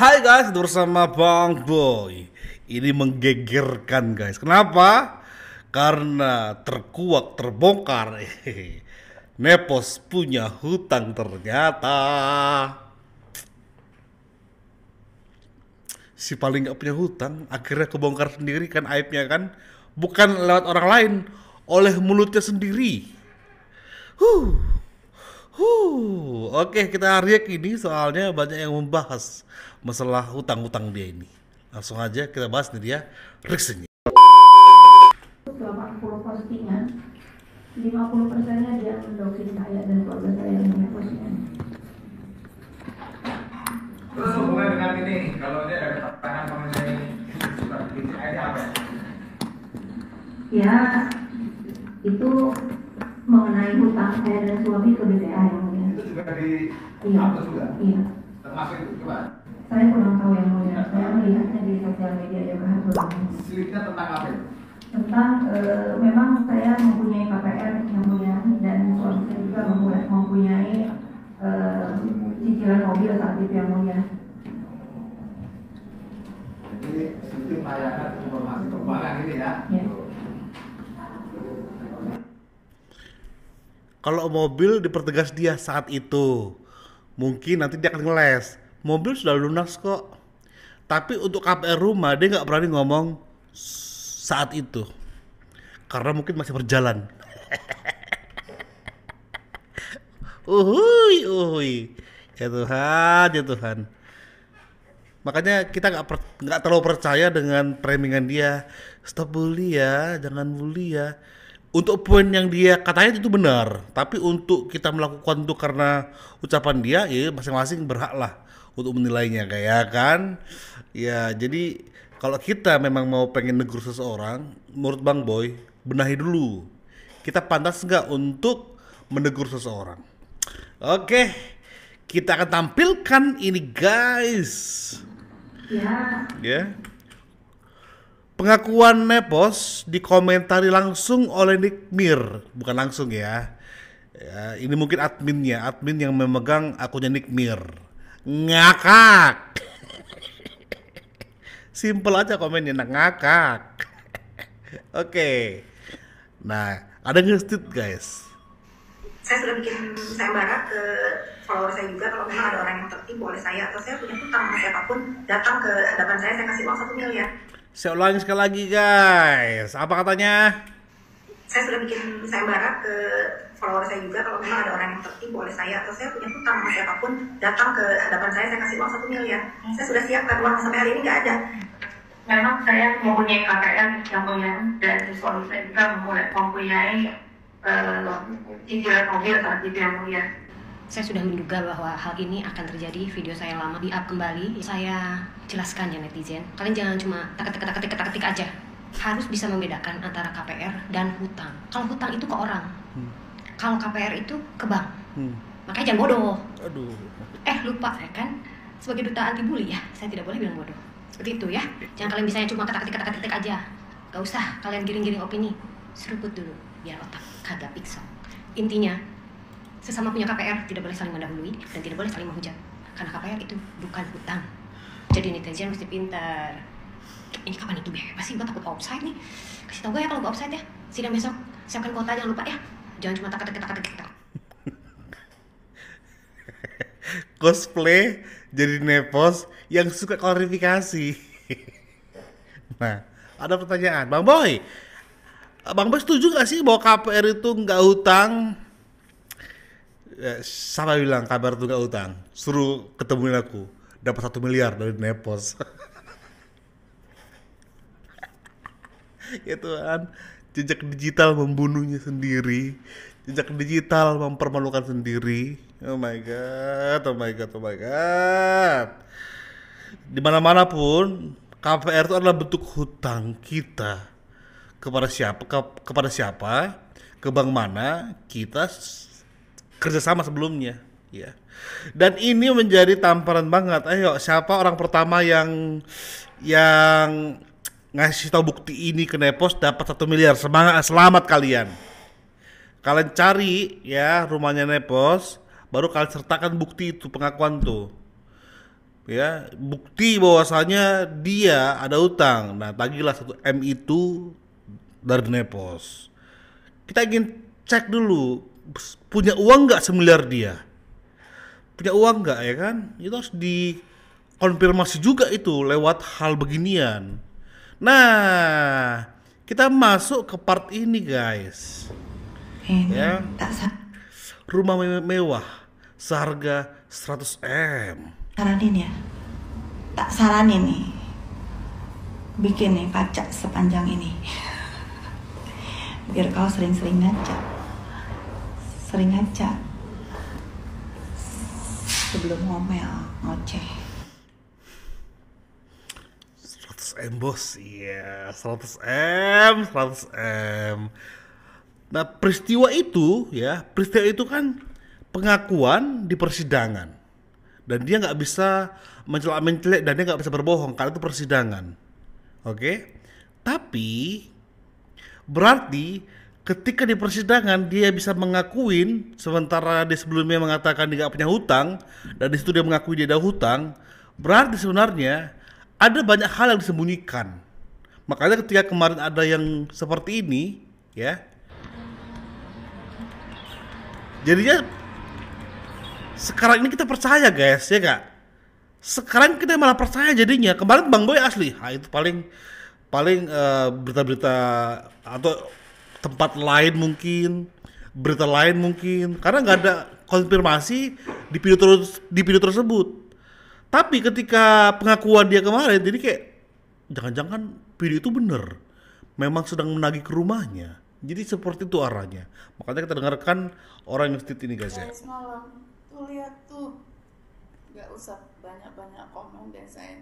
Hai guys, bersama Bang Boy. Ini menggegerkan guys. Kenapa? Karena terkuak terbongkar. Nepos punya hutang ternyata. Si paling nggak punya hutang akhirnya kebongkar sendiri kan aibnya kan. Bukan lewat orang lain, oleh mulutnya sendiri. Huh. Oke, kita react ini soalnya banyak yang membahas masalah hutang-hutang dia ini. Langsung aja kita bahas nih dia reaksinya. 80 postingan, 50%-nya dia mendoktrin saya dan keluarga saya yang postingan. Terus hubungan dengan ini, kalau dia ada pertanyaan mengenai surat BCA ini apa? Ya, itu mengenai hutang saya dan suami ke BCA yang mulia. Itu juga di Iya. hapus juga? Iya. Termasuk itu, coba. Saya kurang tahu yang mulia. Saya melihatnya di sosial media juga hasilnya. Slipnya tentang apa itu? Tentang memang saya mempunyai KPR yang mulia dan suami saya juga mempunyai cicilan mobil saat itu yang mulia. Jadi sistem layanan informasi keuangan ini ya? Ya. Kalau mobil dipertegas dia saat itu, mungkin nanti dia akan ngeles. Mobil sudah lunas kok. Tapi untuk KPR rumah dia nggak berani ngomong saat itu, karena mungkin masih berjalan. Uhui, ya Tuhan, ya Tuhan. Makanya kita nggak terlalu percaya dengan framingan dia. Stop bully ya, jangan bully ya. Untuk poin yang dia katanya itu benar, tapi untuk kita melakukan itu karena ucapan dia, ya masing-masing berhak lah untuk menilainya, kayak kan. Ya jadi kalau kita memang mau pengen negur seseorang, menurut Bang Boy, benahi dulu. Kita pantas nggak untuk menegur seseorang? Oke, kita akan tampilkan ini guys. Ya. Ya. Pengakuan Nepos dikomentari langsung oleh Nick Mir, bukan langsung ya. Ya, ini mungkin adminnya, admin yang memegang akunnya Nick Mir. Ngakak. Simple aja komennya, ngakak. Oke. Nah, ada nge-tweet guys. Saya sudah bikin sayembara ke follower saya juga, kalau memang ada orang yang tertipu oleh saya atau saya punya hutang sama siapapun datang ke hadapan saya kasih uang 1 miliar. Saya ulangi sekali lagi guys, apa katanya? Saya sudah bikin sayembara ke follower saya juga, kalau memang ada orang yang tertipu oleh saya atau saya punya hutang sama siapapun datang ke hadapan saya kasih uang 1 miliar. Saya sudah siapkan uang, sampai hari ini nggak ada. Memang saya mempunyai KPR yang mulia dan suami saya juga mempunyai cicilan mobil saat itu yang mulia. Saya sudah menduga bahwa hal ini akan terjadi. Video saya lama di-up kembali. Saya jelaskan ya netizen, kalian jangan cuma ketik aja. Harus bisa membedakan antara KPR dan hutang. Kalau hutang itu ke orang, kalau KPR itu ke bank. Makanya jangan bodoh. Aduh. Lupa ya kan, sebagai duta anti bully ya, saya tidak boleh bilang bodoh. Seperti itu ya. Jangan kalian bisanya cuma ketik aja. Gak usah kalian giring-giring opini. Seruput dulu biar otak kagak piksel. Intinya, sesama punya KPR tidak boleh saling mendahului dan tidak boleh saling menghujat, karena KPR itu bukan hutang. Jadi netizen mesti pintar. Ini kapan itu bebas sih, gue takut offside nih. Kasih tau gue ya kalau gue offside ya. Sidang besok siapkan kuota, jangan lupa ya. Jangan cuma ketik. Cosplay jadi Nepos yang suka klarifikasi. Nah, ada pertanyaan, Bang Boy. Bang Boy setuju gak sih bahwa KPR itu nggak hutang? Ya, siapa bilang KPR itu nggak hutang? Suruh ketemuin aku, dapat 1 miliar dari Nepos. Ya Tuhan, jejak digital membunuhnya sendiri, jejak digital mempermalukan sendiri. Oh my god, oh my god, oh my god. Dimana-mana pun KPR itu adalah bentuk hutang kita kepada siapa, kepada siapa, ke bank mana kita kerjasama sebelumnya, ya. Dan ini menjadi tamparan banget. Ayo, siapa orang pertama yang ngasih tahu bukti ini ke Nepos dapat 1 miliar. Semangat, selamat kalian. Kalian cari ya rumahnya Nepos, baru kalian sertakan bukti itu, pengakuan tuh. ya, bukti bahwasanya dia ada utang. Nah, tagihlah 1 M itu dari Nepos. Kita ingin cek dulu, punya uang nggak semiliar dia? Punya uang nggak, ya kan? Itu harus dikonfirmasi juga itu lewat hal beginian. Nah, kita masuk ke part ini, guys. Ini Ya, tak rumah mewah seharga 100 M. saranin ya. Tak saranin nih. Bikin nih kaca sepanjang ini. Biar kau sering-sering ngaca. Sering ngaca. Sebelum ngomel, ngoceh. 100 M, bos. Iya, 100 M, 100 M. Nah, peristiwa itu kan pengakuan di persidangan. Dan dia nggak bisa mencelak-mencelek dan dia nggak bisa berbohong karena itu persidangan. Oke? Tapi berarti ketika di persidangan dia bisa mengakuin, sementara dia sebelumnya mengatakan dia nggak punya hutang, dan di situ dia mengakui dia ada hutang, berarti sebenarnya ada banyak hal yang disembunyikan. Makanya ketika kemarin ada yang seperti ini, ya, jadinya sekarang ini kita percaya, guys, ya gak? Sekarang kita malah percaya jadinya. Kemarin Bang Boy asli, itu paling berita-berita atau tempat lain mungkin, berita lain mungkin, karena nggak ada konfirmasi di video tersebut. Tapi ketika pengakuan dia kemarin, jadi kayak jangan-jangan video itu bener, memang sedang menagih ke rumahnya. Jadi seperti itu arahnya. Makanya kita dengarkan orang yang stit ini, guys, ya. Guys, malam tuh lihat tuh, nggak usah banyak-banyak komen deh saya.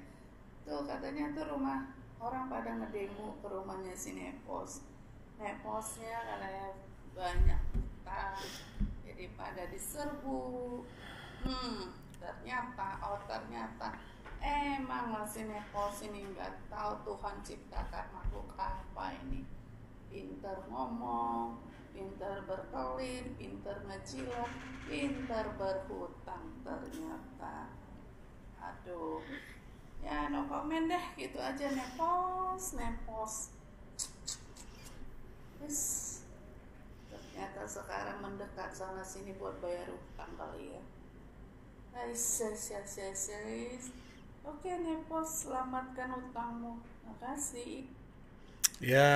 Tuh katanya tuh rumah orang pada ngedemo ke rumahnya si Nepos. Neposnya katanya banyak utang, jadi pada diserbu. Ternyata emang lah si Nepos ini nggak tahu Tuhan ciptakan makhluk apa ini. Pinter ngomong, pinter berkelit, pinter ngejilat, pinter berhutang ternyata. Aduh, ya no komen deh, gitu aja. Nepos Terus ternyata sekarang mendekat sana sini buat bayar hutang kali ya. Oke Nepos, selamatkan hutangmu. Makasih. Ya,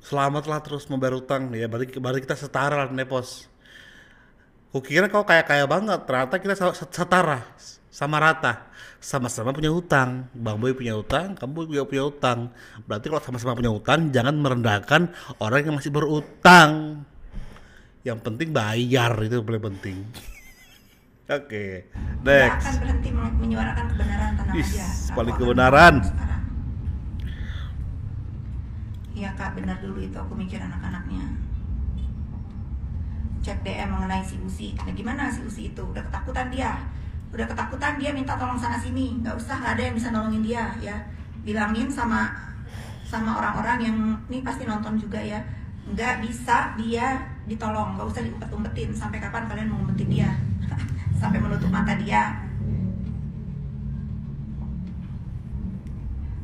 selamatlah terus membayar utang ya. Berarti kita setara lah, Nepos. Kukira kau kaya banget, ternyata kita setara, sama rata, sama-sama punya hutang. Bang Boy punya hutang, kamu juga punya hutang. Berarti kalau sama-sama punya hutang, jangan merendahkan orang yang masih berutang. Yang penting bayar, itu paling penting. Oke, Tidak next. akan berhenti menyuarakan kebenaran, tenang Is, aja. Aku paling akan kebenaran. sekarang. Iya kak, benar dulu itu aku mikir anak-anaknya. Cek DM mengenai si Usi. Nah gimana si Usi itu? Udah ketakutan dia minta tolong sana sini. Nggak ada yang bisa nolongin dia ya. Bilangin sama orang-orang yang ini pasti nonton juga ya. Nggak bisa dia ditolong, nggak usah diumpet-umpetin. Sampai kapan kalian mau ngumpetin dia? Sampai menutup mata dia.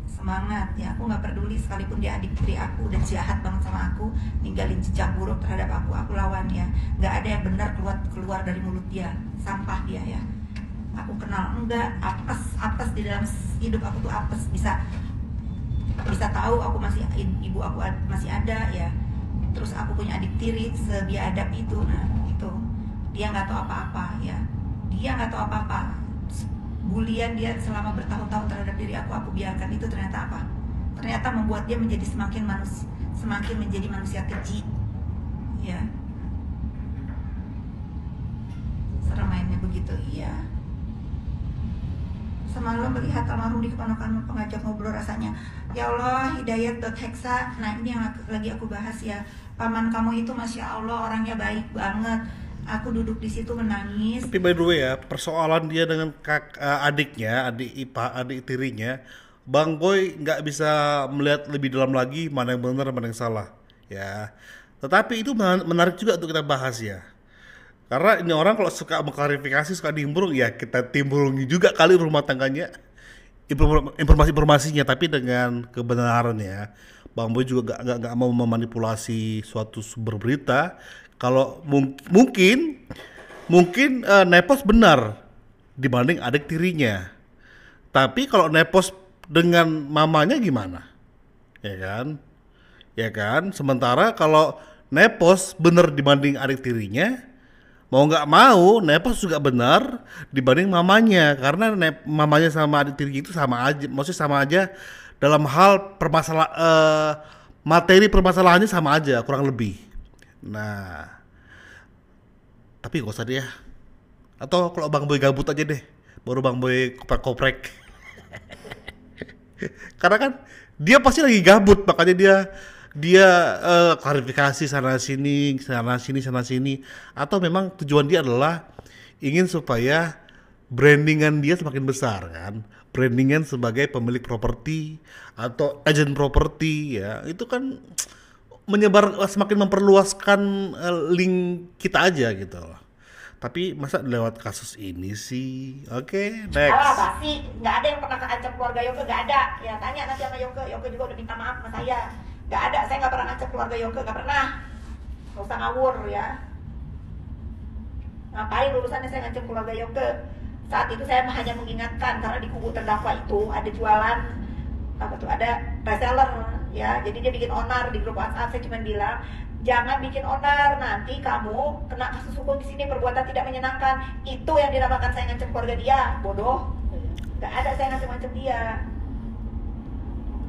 Semangat ya, aku nggak peduli sekalipun dia adik tiri aku, udah jahat banget sama aku, ninggalin jejak buruk terhadap aku lawan ya. Nggak ada yang benar keluar dari mulut dia, sampah dia ya. Aku kenal enggak, apes di dalam hidup aku tuh apes, bisa tahu aku masih ibu aku masih ada ya. Terus aku punya adik tiri sebiadab itu, nah itu dia nggak tahu apa-apa ya. Dia nggak tahu apa-apa. Bulian dia selama bertahun-tahun terhadap diri aku biarkan itu, ternyata apa? Ternyata membuat dia menjadi semakin menjadi manusia keji. Ya. Serem mainnya begitu, iya. Semalam melihat almarhum di keponakan pengajak ngobrol rasanya. Ya Allah, Hidayat.hexa. Nah, ini yang lagi aku bahas ya. Paman kamu itu Masya Allah orangnya baik banget. Aku duduk di situ menangis. Tapi by the way ya, persoalan dia dengan adiknya, adik tirinya, Bang Boy nggak bisa melihat lebih dalam lagi mana yang benar mana yang salah ya. Tetapi itu menarik juga untuk kita bahas ya. Karena ini orang kalau suka mengklarifikasi, suka nimbrung, ya kita timbrungi juga kali rumah tangganya, informasi-informasinya, tapi dengan kebenaran ya. Bang Boy juga gak mau memanipulasi suatu sumber berita. Kalau mungkin Nepos benar dibanding adik tirinya. Tapi kalau Nepos dengan mamanya gimana? Ya kan? Sementara kalau Nepos benar dibanding adik tirinya, mau nggak mau Nepos juga benar dibanding mamanya, karena mamanya sama adik tirinya itu sama aja, maksudnya sama aja dalam hal materi permasalahannya sama aja kurang lebih. Nah, tapi gak usah deh ya. Atau kalau Bang Boy gabut aja deh, baru Bang Boy koprek-koprek. Karena kan dia pasti lagi gabut, makanya dia klarifikasi sana sini, atau memang tujuan dia adalah ingin supaya brandingan dia semakin besar kan, brandingan sebagai pemilik properti atau agen properti ya, itu kan semakin memperluaskan link kita aja gitu loh. Tapi masa lewat kasus ini sih? Oke, next. Pasti nggak ada yang pernah ancam keluarga Yoke, nggak ada. Ya tanya nanti sama Yoke juga udah minta maaf sama saya. Nggak ada, saya nggak pernah ancam keluarga Yoke, nggak pernah. Nggak usah ngawur ya. Ngapain urusannya saya ngancam keluarga Yoke? Saat itu saya hanya mengingatkan, karena di kubu terdakwa itu ada jualan ada reseller ya, jadi dia bikin onar di grup WhatsApp. Saya cuma bilang, jangan bikin onar, nanti kamu kena kasus hukum di sini, perbuatan tidak menyenangkan. Itu yang dinamakan saya ngancam keluarga dia. Bodoh. Gak ada saya ngancam dia.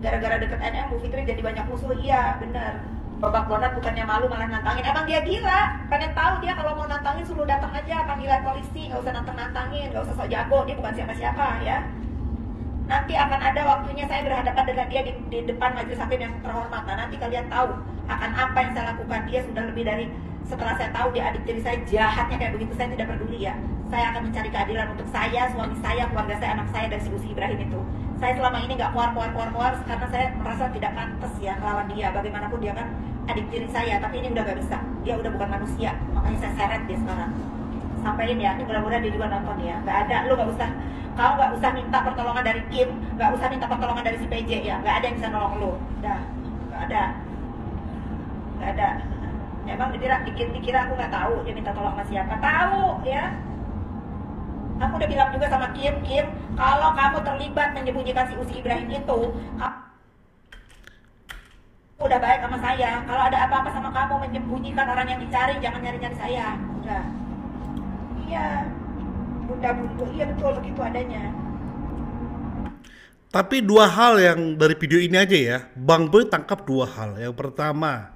Gara-gara deket NM, Bu Fitri jadi banyak musuh. Iya, bener. Babak Bonat bukannya malu malah nantangin. Emang dia gila. Pengen tahu dia kalau mau nantangin suruh datang aja panggilan polisi, nggak usah nantangin, nggak usah sok jago. Dia bukan siapa-siapa ya. Nanti akan ada waktunya saya berhadapan dengan dia di depan majelis hakim yang terhormat. Nah, nanti kalian tahu akan apa yang saya lakukan. Dia sudah lebih dari, setelah saya tahu dia adik tiri saya jahatnya kayak begitu, saya tidak peduli ya. Saya akan mencari keadilan untuk saya, suami saya, keluarga saya, anak saya, dan si Usi Ibrahim itu. Saya selama ini nggak keluar karena saya merasa tidak pantas ya melawan dia. Bagaimanapun dia kan adik tiri saya, tapi ini udah gak bisa. Dia udah bukan manusia, makanya saya seret dia sekarang. Sampein ya, ini mudah-mudahan dia juga nonton ya. Gak ada, lu gak usah, kau gak usah minta pertolongan dari Kim, gak usah minta pertolongan dari si PJ ya. Gak ada yang bisa nolong lu. Udah, gak ada. Emang dikira aku gak tahu dia minta tolong sama siapa? Tahu ya. Aku udah bilang juga sama Kim, kalau kamu terlibat menyembunyikan si Usi Ibrahim itu, kamu udah baik sama saya. Kalau ada apa-apa sama kamu menyembunyikan orang yang dicari, jangan nyari-nyari saya. Udah. Iya. Bunda buntu, iya betul begitu adanya. Tapi dua hal yang dari video ini aja ya, Bang Boy tangkap dua hal. Yang pertama,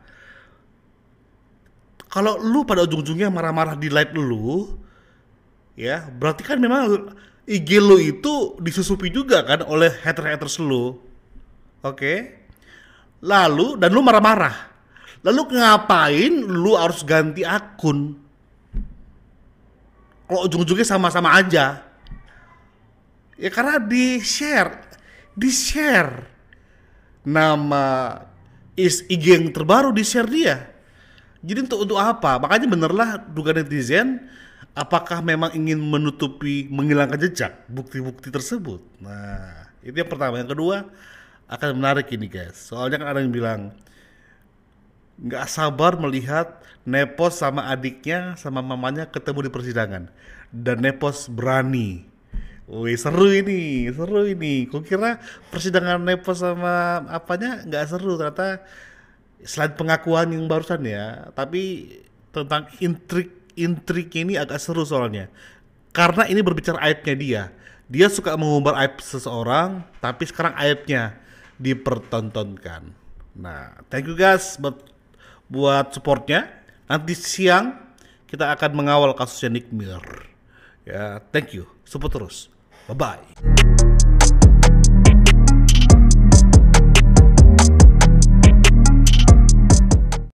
kalau lu pada ujung-ujungnya marah-marah di live lu, ya berarti kan memang IG lu itu disusupi juga kan oleh haters lu. Oke? Lalu, dan lu marah-marah. Lalu ngapain lu harus ganti akun? Kalau ujung-ujungnya sama-sama aja. Ya karena di-share. Nama IG yang terbaru di-share dia. Jadi untuk apa? Makanya benerlah dugaan netizen, apakah memang ingin menghilangkan jejak bukti-bukti tersebut. Nah, itu yang pertama. Yang kedua, akan menarik ini guys. Soalnya kan ada yang bilang nggak sabar melihat Nepos sama adiknya sama mamanya ketemu di persidangan, dan Nepos berani. Wih, seru ini. Kukira persidangan Nepos sama apanya nggak seru, ternyata selain pengakuan yang barusan ya, tapi tentang intrik ini agak seru soalnya. Karena ini berbicara aibnya dia suka mengumbar aib seseorang, tapi sekarang aibnya dipertontonkan. Nah, thank you guys buat supportnya. Nanti siang kita akan mengawal kasusnya Nick Mir. Ya, thank you. Support terus. Bye bye.